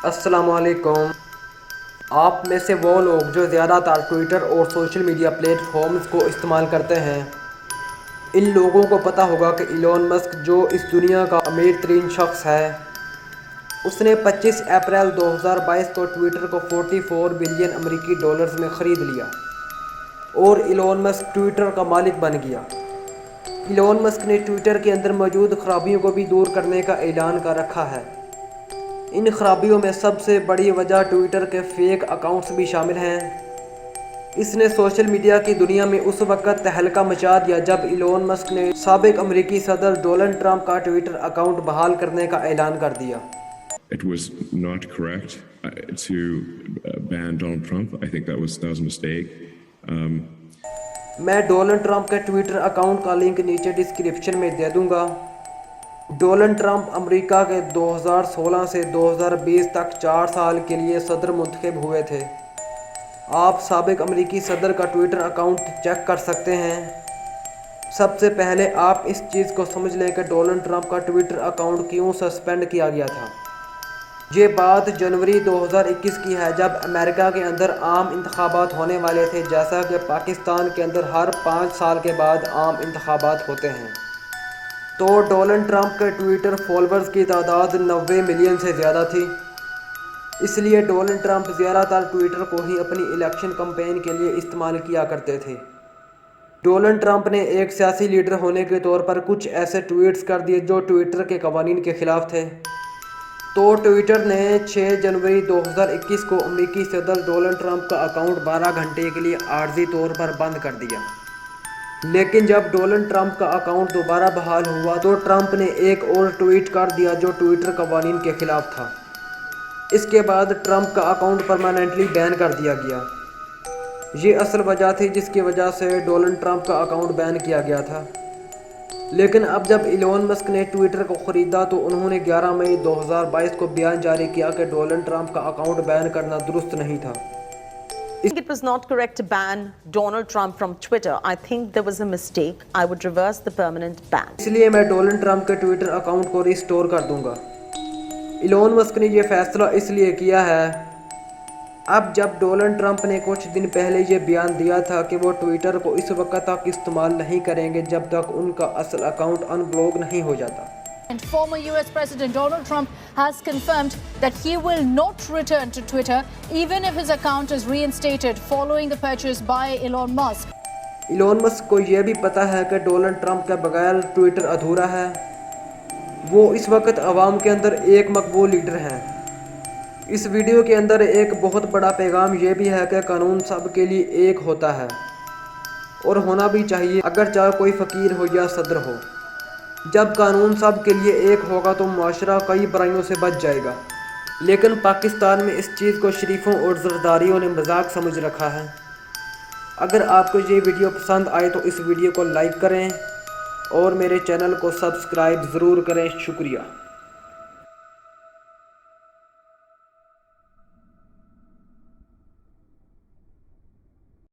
السلام علیکم۔ آپ میں سے وہ لوگ جو زیادہ تر ٹویٹر اور سوشل میڈیا پلیٹ فارمز کو استعمال کرتے ہیں، ان لوگوں کو پتہ ہوگا کہ ایلون مسک جو اس دنیا کا امیر ترین شخص ہے، اس نے 25 اپریل 2022 کو ٹویٹر کو 44 بلین امریکی ڈالرز میں خرید لیا اور ایلون مسک ٹویٹر کا مالک بن گیا۔ ایلون مسک نے ٹویٹر کے اندر موجود خرابیوں کو بھی دور کرنے کا اعلان کر رکھا ہے۔ ان خرابیوں میں سب سے بڑی وجہ ٹویٹر کے فیک اکاؤنٹس بھی شامل ہیں۔ اس نے سوشل میڈیا کی دنیا میں اس وقت تہلکہ مچا دیا جب ایلون مسک نے سابق امریکی صدر ڈونلڈ ٹرمپ کا ٹویٹر اکاؤنٹ بحال کرنے کا اعلان کر دیا۔ It was not correct to ban Donald Trump. I think that was a mistake. میں ڈونلڈ ٹرمپ کے ٹویٹر اکاؤنٹ کا لنک نیچے ڈسکرپشن میں دے دوں گا۔ ڈونلڈ ٹرمپ امریکہ کے 2016 سے 2020 تک 4 سال کے لیے صدر منتخب ہوئے تھے۔ آپ سابق امریکی صدر کا ٹویٹر اکاؤنٹ چیک کر سکتے ہیں۔ سب سے پہلے آپ اس چیز کو سمجھ لیں کہ ڈونلڈ ٹرمپ کا ٹویٹر اکاؤنٹ کیوں سسپینڈ کیا گیا تھا۔ یہ بات جنوری 2021 کی ہے جب امریکہ کے اندر عام انتخابات ہونے والے تھے، جیسا کہ پاکستان کے اندر ہر 5 سال کے بعد عام انتخابات ہوتے ہیں۔ تو ڈونلڈ ٹرمپ کے ٹویٹر فالوورز کی تعداد 90 ملین سے زیادہ تھی۔ اس لیے ڈونلڈ ٹرمپ زیادہ تر ٹویٹر کو ہی اپنی الیکشن کمپین کے لیے استعمال کیا کرتے تھے۔ ڈونلڈ ٹرمپ نے ایک سیاسی لیڈر ہونے کے طور پر کچھ ایسے ٹویٹس کر دیے جو ٹویٹر کے قوانین کے خلاف تھے۔ تو ٹویٹر نے 6 جنوری 2021 کو امریکی صدر ڈونلڈ ٹرمپ کا اکاؤنٹ 12 گھنٹے کے لیے عارضی طور پر بند کر دیا۔ لیکن جب ڈونلڈ ٹرمپ کا اکاؤنٹ دوبارہ بحال ہوا تو ٹرمپ نے ایک اور ٹویٹ کر دیا جو ٹویٹر قوانین کے خلاف تھا۔ اس کے بعد ٹرمپ کا اکاؤنٹ پرماننٹلی بین کر دیا گیا۔ یہ اصل وجہ تھی جس کی وجہ سے ڈونلڈ ٹرمپ کا اکاؤنٹ بین کیا گیا تھا۔ لیکن اب جب ایلون مسک نے ٹویٹر کو خریدا تو انہوں نے 11 مئی 2022 کو بیان جاری کیا کہ ڈونلڈ ٹرمپ کا اکاؤنٹ بین کرنا درست نہیں تھا۔ I think it was not correct to ban Donald Trump from Twitter. I think there was a mistake. I would reverse the permanent ban. اس لیے میں ڈونلڈ ٹرمپ کے ٹویٹر اکاؤنٹ کو restore کر دوں گا۔ ایلون مسک نے یہ فیصلہ اس لیے کیا ہے۔ اب جب ڈونلڈ ٹرمپ نے کچھ دن پہلے یہ بیان دیا تھا کہ وہ ٹویٹر کو اس وقت تک استعمال نہیں کریں گے جب تک ان کا اصل اکاؤنٹ ان بلاک نہیں ہو جاتا۔ And former US President Donald Trump has confirmed that he will not return to Twitter even if his account is reinstated following the purchase by Elon Musk. Elon Musk کو یہ بھی پتہ ہے کہ Donald Trump کے بغیر Twitter ادھورا ہے۔ وہ اس وقت عوام کے اندر ایک مقبول لیڈر ہیں۔ اس ویڈیو کے اندر ایک بہت بڑا پیغام یہ بھی ہے کہ قانون سب کے لیے ایک ہوتا ہے اور ہونا بھی چاہیے، اگر چاہے کوئی فقیر ہو یا صدر ہو۔ جب قانون سب کے لیے ایک ہوگا تو معاشرہ کئی برائیوں سے بچ جائے گا۔ لیکن پاکستان میں اس چیز کو شریفوں اور زرداریوں نے مذاق سمجھ رکھا ہے۔ اگر آپ کو یہ ویڈیو پسند آئے تو اس ویڈیو کو لائک کریں اور میرے چینل کو سبسکرائب ضرور کریں۔ شکریہ۔